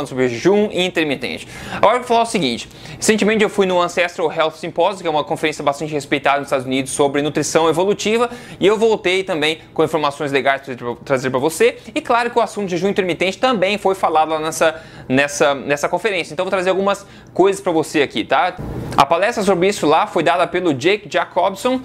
sobre jejum intermitente. Agora eu vou falar o seguinte: recentemente eu fui no Ancestral Health Symposium, que é uma conferência bastante respeitada nos Estados Unidos sobre nutrição evolutiva, e eu voltei também com informações legais para trazer para você. E claro que o assunto de jejum intermitente também foi falado lá nessa conferência, então eu vou trazer algumas coisas para você aqui, tá? A palestra sobre isso lá foi dada pelo Jake Jacobson,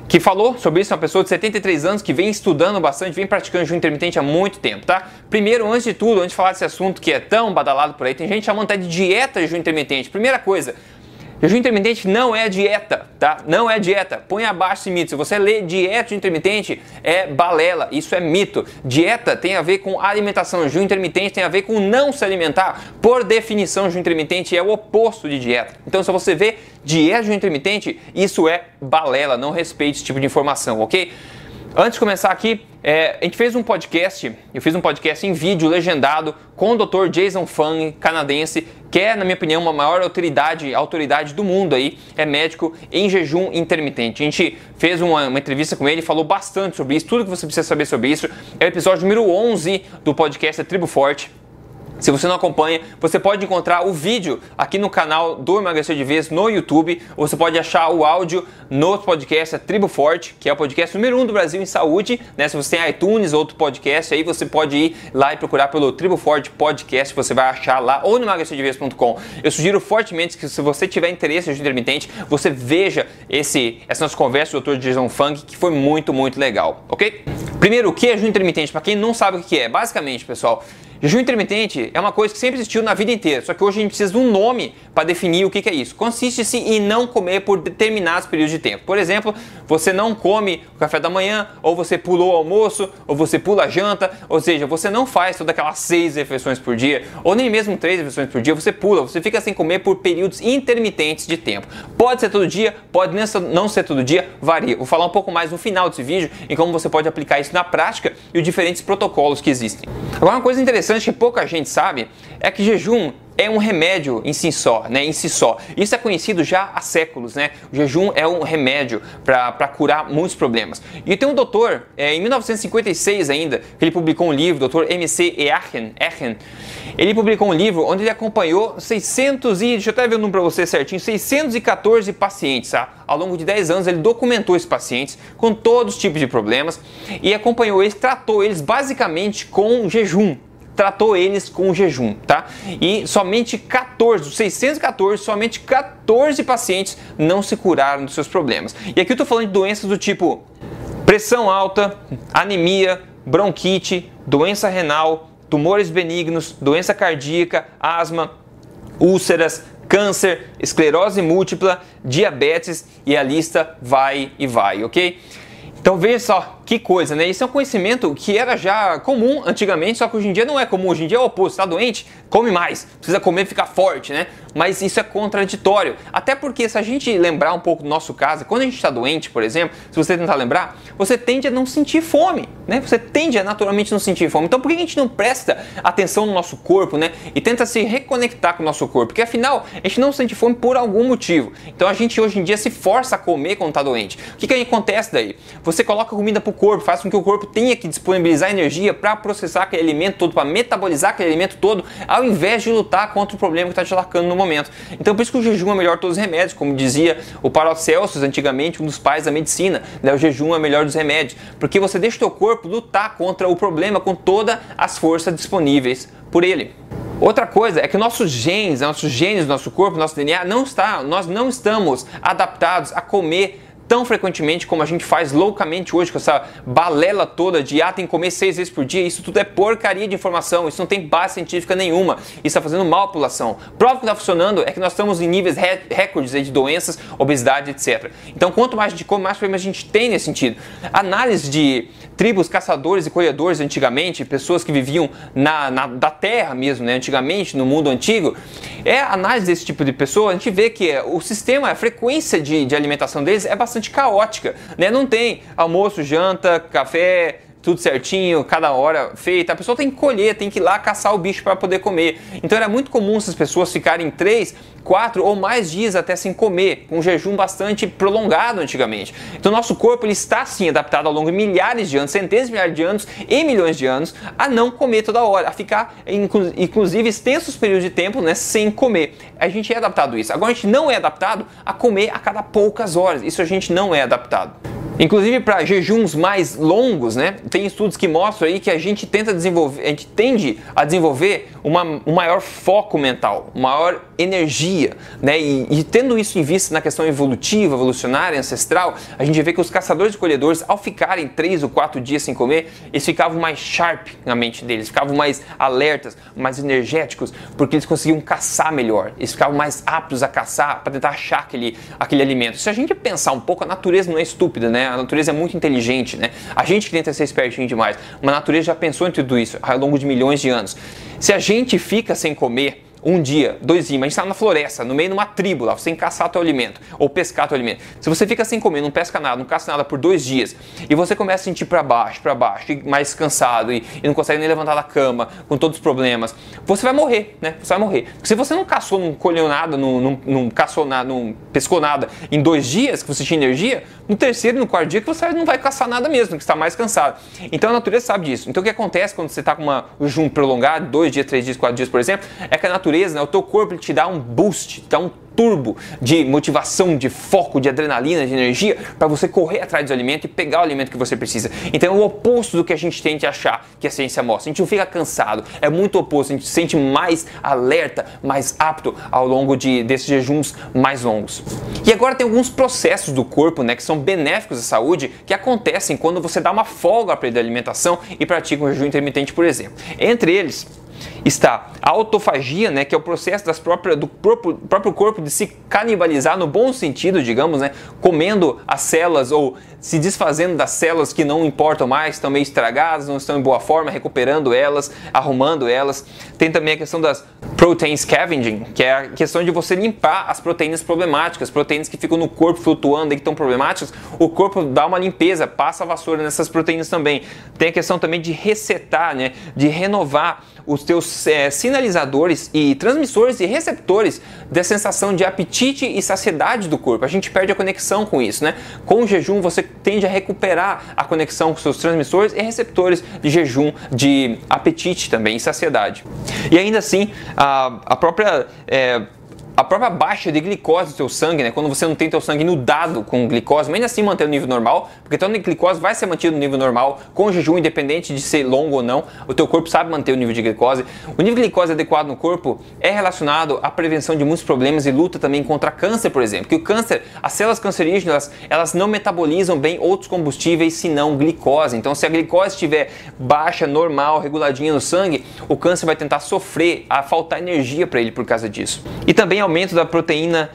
que falou sobre isso, uma pessoa de 73 anos que vem estudando bastante, vem praticando jejum intermitente há muito tempo, tá? Primeiro, antes de tudo, antes de falar desse assunto que é tão badalado por aí, tem gente chamando até de dieta de jejum intermitente. Primeira coisa, jejum intermitente não é dieta, tá? Não é dieta. Põe abaixo esse mito. Se você lê dieta intermitente, é balela. Isso é mito. Dieta tem a ver com alimentação. Jejum intermitente tem a ver com não se alimentar. Por definição, jejum intermitente é o oposto de dieta. Então, se você vê dieta jejum intermitente, isso é balela. Não respeite esse tipo de informação, ok? Antes de começar aqui, a gente fez um podcast, eu fiz um podcast em vídeo legendado com o Dr. Jason Fung, canadense, que é, na minha opinião, uma maior autoridade do mundo aí, é médico em jejum intermitente. A gente fez uma entrevista com ele, falou bastante sobre isso, tudo que você precisa saber sobre isso. É o episódio número 11 do podcast Tribo Forte. Se você não acompanha, você pode encontrar o vídeo aqui no canal do Emagrecer de Vez no YouTube, ou você pode achar o áudio no podcast Tribo Forte, que é o podcast número 1 do Brasil em saúde, né? Se você tem iTunes ou outro podcast, aí você pode ir lá e procurar pelo Tribo Forte Podcast, você vai achar lá, ou no emagrecerdevez.com. Eu sugiro fortemente que, se você tiver interesse em jejum intermitente, você veja essa nossa conversa com o Dr. Jason Fung, que foi muito, muito legal, ok? Primeiro, o que é jejum intermitente? Para quem não sabe o que é, basicamente, pessoal, jejum intermitente é uma coisa que sempre existiu na vida inteira, só que hoje a gente precisa de um nome para definir o que é isso. Consiste-se em não comer por determinados períodos de tempo. Por exemplo, você não come o café da manhã, ou você pulou o almoço, ou você pula a janta, ou seja, você não faz todas aquelas 6 refeições por dia, ou nem mesmo 3 refeições por dia, você pula, você fica sem comer por períodos intermitentes de tempo. Pode ser todo dia, pode não ser todo dia, varia. Vou falar um pouco mais no final desse vídeo em como você pode aplicar isso na prática e os diferentes protocolos que existem. Agora, uma coisa interessante que pouca gente sabe é que jejum é um remédio em si só, né? Isso é conhecido já há séculos, né? O jejum é um remédio para curar muitos problemas. E tem um doutor, em 1956 ainda, que ele publicou um livro, o Dr. M.C. Echen, ele publicou um livro onde ele acompanhou deixa eu até ver o número para você certinho, 614 pacientes, tá? Ao longo de 10 anos ele documentou esses pacientes com todos os tipos de problemas e acompanhou eles, tratou eles basicamente com jejum. Tá? E somente 14 pacientes não se curaram dos seus problemas. E aqui eu estou falando de doenças do tipo pressão alta, anemia, bronquite, doença renal, tumores benignos, doença cardíaca, asma, úlceras, câncer, esclerose múltipla, diabetes, e a lista vai e vai, ok? Então veja só que coisa, né? Isso é um conhecimento que era já comum antigamente, só que hoje em dia não é comum. Hoje em dia é o oposto. Está doente? Come mais. Precisa comer e ficar forte, né? Mas isso é contraditório. Até porque, se a gente lembrar um pouco do nosso caso, quando a gente está doente, por exemplo, se você tentar lembrar, você tende a não sentir fome, né? Você tende a naturalmente não sentir fome. Então por que a gente não presta atenção no nosso corpo, né? E tenta se reconectar com o nosso corpo? Porque afinal, a gente não sente fome por algum motivo. Então a gente hoje em dia se força a comer quando está doente. O que acontece daí? Você coloca comida para o corpo, faz com que o corpo tenha que disponibilizar energia para processar aquele alimento todo, para metabolizar aquele alimento todo, ao invés de lutar contra o problema que está te atacando no momento. Então por isso que o jejum é melhor de todos os remédios, como dizia o Paracelsus antigamente, um dos pais da medicina, né? O jejum é o melhor dos remédios, porque você deixa o teu corpo lutar contra o problema com todas as forças disponíveis por ele. Outra coisa é que nossos genes do nosso corpo, nosso DNA, nós não estamos adaptados a comer tão frequentemente como a gente faz loucamente hoje, com essa balela toda de tem que comer 6 vezes por dia. Isso tudo é porcaria de informação, isso não tem base científica nenhuma, isso está fazendo mal à população. Prova que está funcionando é que nós estamos em níveis recordes de doenças, obesidade, etc. Então quanto mais a gente come, mais problemas a gente tem nesse sentido. Análise de tribos caçadores e colhedores antigamente, pessoas que viviam da terra mesmo, né? Antigamente, no mundo antigo, análise desse tipo de pessoa, a gente vê que o sistema, a frequência de alimentação deles é bastante caótica, né? Não tem almoço, janta, café, tudo certinho, cada hora feita. A pessoa tem que colher, tem que ir lá caçar o bicho para poder comer. Então era muito comum essas pessoas ficarem 3, 4 ou mais dias até sem comer, com um jejum bastante prolongado antigamente. Então nosso corpo ele está sim adaptado ao longo de milhares de anos, centenas de milhares de anos e milhões de anos a não comer toda hora, a ficar inclusive extensos períodos de tempo, né, sem comer. A gente é adaptado a isso. Agora a gente não é adaptado a comer a cada poucas horas. Isso a gente não é adaptado. Inclusive para jejuns mais longos, né? Tem estudos que mostram aí que a gente tende a desenvolver um maior foco mental, maior energia, né? E tendo isso em vista na questão evolutiva, evolucionária, ancestral, a gente vê que os caçadores e colhedores, ao ficarem 3 ou 4 dias sem comer, eles ficavam mais sharp na mente deles, ficavam mais alertas, mais energéticos, porque eles conseguiam caçar melhor, eles ficavam mais aptos a caçar para tentar achar aquele alimento. Se a gente pensar um pouco, a natureza não é estúpida, né? A natureza é muito inteligente, né? A gente que tenta ser espertinho demais, mas a natureza já pensou em tudo isso ao longo de milhões de anos. Se a gente fica sem comer 1 dia, 2 dias, mas a gente está na floresta, no meio de uma tribo lá, sem caçar teu alimento ou pescar teu alimento. Se você fica sem comer, não pesca nada, não caça nada por 2 dias e você começa a sentir para baixo, e mais cansado e não consegue nem levantar da cama com todos os problemas, você vai morrer, né? Você vai morrer. Porque se você não caçou, não colheu nada, não caçou nada, não pescou nada em 2 dias que você tinha energia, no terceiro e no quarto dia que você não vai caçar nada mesmo, que está mais cansado. Então a natureza sabe disso. Então o que acontece quando você está com um jejum prolongado, 2 dias, 3 dias, 4 dias, por exemplo, é que a natureza, né, o teu corpo ele te dá um boost, dá um turbo de motivação, de foco, de adrenalina, de energia para você correr atrás do alimento e pegar o alimento que você precisa. Então é o oposto do que a gente tende a achar que a ciência mostra. A gente não fica cansado, é muito oposto, a gente se sente mais alerta, mais apto ao longo desses jejuns mais longos. E agora tem alguns processos do corpo, né, que são benéficos à saúde, que acontecem quando você dá uma folga para a alimentação e pratica um jejum intermitente, por exemplo. Entre eles está a autofagia, né, que é o processo do próprio corpo de se canibalizar no bom sentido, digamos, né, comendo as células ou se desfazendo das células que não importam mais, estão meio estragadas, não estão em boa forma, recuperando elas, arrumando elas. Tem também a questão das protein scavenging, que é a questão de você limpar as proteínas problemáticas, proteínas que ficam no corpo flutuando e que estão problemáticas, o corpo dá uma limpeza, passa a vassoura nessas proteínas também. Tem a questão também de resetar, né, de renovar os teus sinalizadores e transmissores e receptores da sensação de apetite e saciedade do corpo. A gente perde a conexão com isso, né? Com o jejum você tende a recuperar a conexão com seus transmissores e receptores de jejum, de apetite também e saciedade. E ainda assim, a própria baixa de glicose do seu sangue, né? Quando você não tem teu sangue inundado com glicose, mas ainda assim manter o nível normal, porque então a glicose vai ser mantida no nível normal com o jejum, independente de ser longo ou não, o teu corpo sabe manter o nível de glicose. O nível de glicose adequado no corpo é relacionado à prevenção de muitos problemas e luta também contra câncer, por exemplo. Que o câncer, as células cancerígenas, elas não metabolizam bem outros combustíveis senão glicose. Então se a glicose estiver baixa, normal, reguladinha no sangue, o câncer vai tentar sofrer, a faltar energia para ele por causa disso. E também aumento da proteína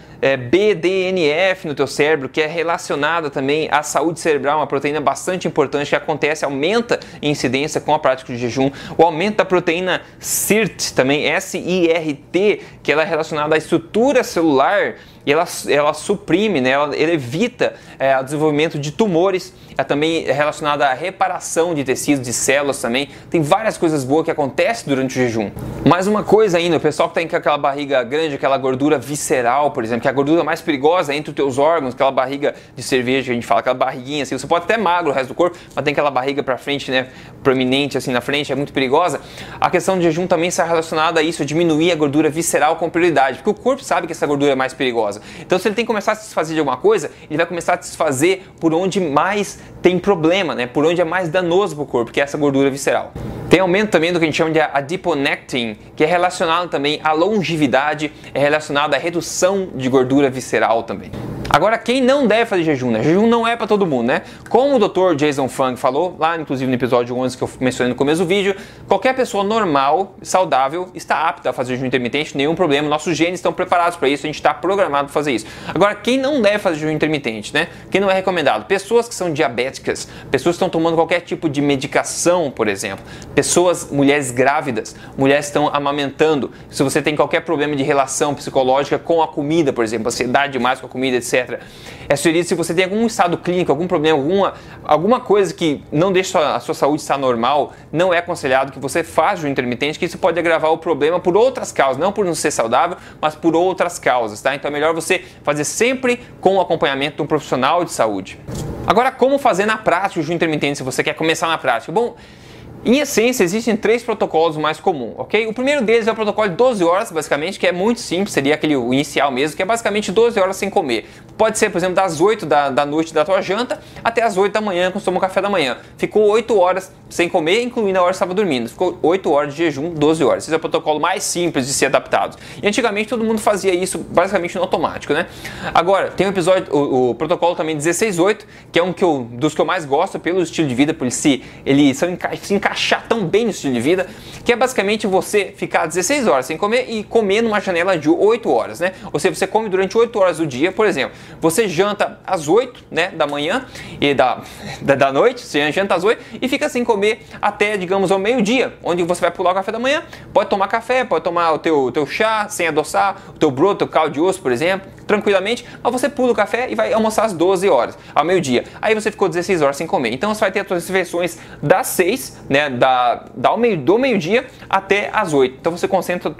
BDNF no teu cérebro, que é relacionada também à saúde cerebral, uma proteína bastante importante que acontece, aumenta em incidência com a prática de jejum. O aumento da proteína SIRT, também SIRT, que ela é relacionada à estrutura celular e ela suprime, né, ela evita o desenvolvimento de tumores, ela também é relacionada à reparação de tecidos, de células também. Tem várias coisas boas que acontecem durante o jejum. Mais uma coisa ainda, o pessoal que tem aquela barriga grande, aquela gordura visceral, por exemplo, que é a gordura mais perigosa entre os teus órgãos, aquela barriga de cerveja que a gente fala, aquela barriguinha assim, você pode até magro o resto do corpo, mas tem aquela barriga pra frente, né, proeminente assim na frente, é muito perigosa. A questão do jejum também está relacionada a isso, a diminuir a gordura visceral com prioridade, porque o corpo sabe que essa gordura é mais perigosa. Então se ele tem que começar a se desfazer de alguma coisa, ele vai começar a desfazer por onde mais tem problema, né, por onde é mais danoso para o corpo, que é essa gordura visceral. Tem aumento também do que a gente chama de adiponectin, que é relacionado também à longevidade, é relacionado à redução de gordura visceral também. Agora, quem não deve fazer jejum, né? Jejum não é para todo mundo, né? Como o Dr. Jason Fung falou, lá inclusive no episódio 11 que eu mencionei no começo do vídeo, qualquer pessoa normal, saudável, está apta a fazer jejum intermitente, nenhum problema, nossos genes estão preparados para isso, a gente está programado para fazer isso. Agora, quem não deve fazer jejum intermitente, né? Quem não é recomendado? Pessoas que são diabéticas, pessoas que estão tomando qualquer tipo de medicação, por exemplo, mulheres grávidas, mulheres que estão amamentando, se você tem qualquer problema de relação psicológica com a comida, por exemplo, ansiedade demais com a comida, etc. etc. É sugerido, se você tem algum estado clínico, algum problema, alguma coisa que não deixa a sua saúde estar normal, não é aconselhado que você faça jejum intermitente, que isso pode agravar o problema por outras causas, não por não ser saudável, mas por outras causas, tá? Então é melhor você fazer sempre com o acompanhamento de um profissional de saúde. Agora, como fazer na prática o jejum intermitente se você quer começar na prática? Bom, em essência, existem 3 protocolos mais comuns, ok? O primeiro deles é o protocolo de 12 horas, basicamente, que é muito simples, seria aquele inicial mesmo, que é basicamente 12 horas sem comer. Pode ser, por exemplo, das 8 da noite da tua janta até as 8 da manhã, quando você toma o café da manhã. Ficou 8 horas sem comer, incluindo a hora que você estava dormindo. Ficou 8 horas de jejum, 12 horas. Esse é o protocolo mais simples de ser adaptado. E antigamente todo mundo fazia isso basicamente no automático, né? Agora, tem um episódio, o protocolo também 16-8, que é dos que eu mais gosto pelo estilo de vida, por ele se encaixar tão bem no estilo de vida, que é basicamente você ficar 16 horas sem comer e comer numa janela de 8 horas, né? Ou seja, você come durante 8 horas do dia, por exemplo, você janta às 8, né, da manhã e da noite, você janta às 8 e fica sem comer até, digamos, ao meio-dia, onde você vai pular o café da manhã, pode tomar café, pode tomar o teu chá sem adoçar, o teu broto, o teu caldo de osso, por exemplo, tranquilamente, mas você pula o café e vai almoçar às 12 horas, ao meio-dia. Aí você ficou 16 horas sem comer. Então você vai ter as suas refeições das 6, né, do meio-dia até as 8. Então você concentra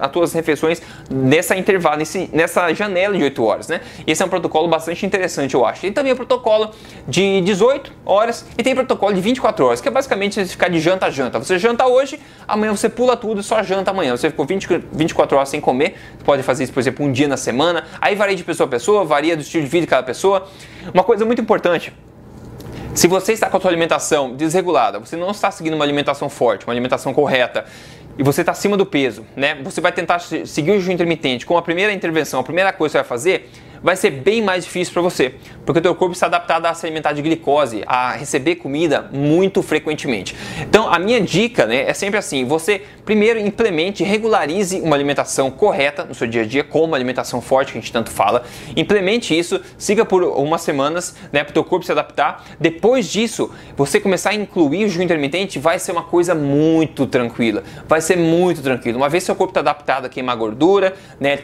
as tuas refeições nessa intervalo, nessa janela de 8 horas, né? Esse é um protocolo bastante interessante, eu acho. E também o protocolo de 18 horas e tem o protocolo de 24 horas, que é basicamente você ficar de janta a janta. Você janta hoje, amanhã você pula tudo e só janta amanhã. Você ficou 24 horas sem comer, você pode fazer isso, por exemplo, um dia na semana. Aí varia de pessoa a pessoa, varia do estilo de vida de cada pessoa. Uma coisa muito importante: se você está com a sua alimentação desregulada, você não está seguindo uma alimentação forte, uma alimentação correta, e você está acima do peso, né? Você vai tentar seguir o jejum intermitente com a primeira intervenção, a primeira coisa que você vai fazer, vai ser bem mais difícil para você, porque o teu corpo está adaptado a se alimentar de glicose, a receber comida muito frequentemente. Então a minha dica, né, é sempre assim: você primeiro implemente, regularize uma alimentação correta no seu dia a dia, como uma alimentação forte que a gente tanto fala. Implemente isso, siga por umas semanas, né, para o teu corpo se adaptar. Depois disso, você começar a incluir o jejum intermitente, vai ser uma coisa muito tranquila, vai ser muito tranquilo. Uma vez seu corpo está adaptado a queimar gordura, né,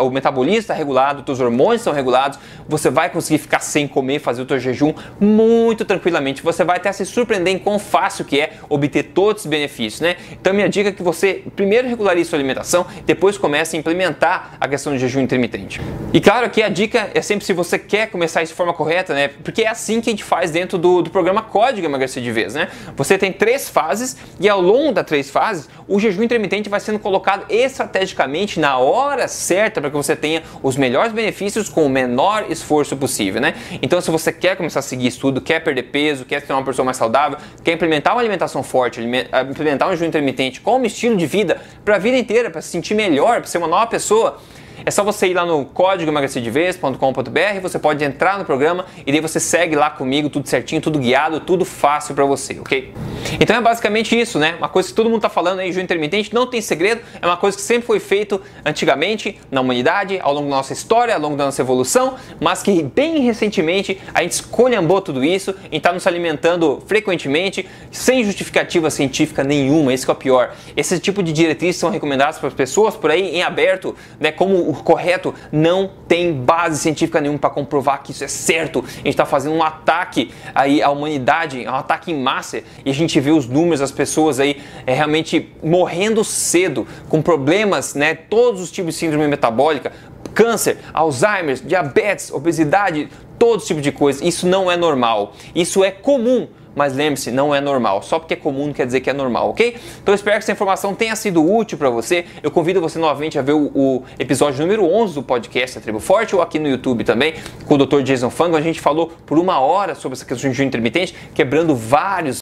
o metabolismo está regulado, teus hormônios são regulados, você vai conseguir ficar sem comer, fazer o teu jejum muito tranquilamente. Você vai até se surpreender em quão fácil que é obter todos os benefícios, né? Então minha dica é que você primeiro regularize sua alimentação, depois comece a implementar a questão do jejum intermitente. E claro que a dica é sempre, se você quer começar isso de forma correta, né? Porque é assim que a gente faz dentro do programa Código Emagrecer de Vez, né? Você tem 3 fases e ao longo das 3 fases, o jejum intermitente vai sendo colocado estrategicamente na hora certa para que você tenha os melhores benefícios com o menor esforço possível, né? Então, se você quer começar a seguir isso tudo, quer perder peso, quer ser uma pessoa mais saudável, quer implementar uma alimentação forte, implementar um jejum intermitente como estilo de vida para a vida inteira, para se sentir melhor, para ser uma nova pessoa, é só você ir lá no código emagrecerdevez.com.br, você pode entrar no programa e daí você segue lá comigo, tudo certinho, tudo guiado, tudo fácil para você, ok? Então é basicamente isso, né? Uma coisa que todo mundo tá falando aí, jejum intermitente, não tem segredo, é uma coisa que sempre foi feito antigamente na humanidade, ao longo da nossa história, ao longo da nossa evolução, mas que bem recentemente a gente esculhambou tudo isso e tá nos alimentando frequentemente, sem justificativa científica nenhuma. Esse que é o pior. Esse tipo de diretrizes são recomendadas para as pessoas por aí em aberto, né? Como o correto, não tem base científica nenhuma para comprovar que isso é certo. A gente está fazendo um ataque aí à humanidade, um ataque em massa, e a gente vê os números das pessoas aí realmente morrendo cedo, com problemas, né? Todos os tipos de síndrome metabólica, câncer, Alzheimer, diabetes, obesidade, todo tipo de coisa. Isso não é normal. Isso é comum. Mas lembre-se, não é normal. Só porque é comum não quer dizer que é normal, ok? Então eu espero que essa informação tenha sido útil para você. Eu convido você novamente a ver o episódio número 11 do podcast A Tribo Forte, ou aqui no YouTube também, com o Dr. Jason Fung. A gente falou por 1 hora sobre essa questão de jejum intermitente, quebrando vários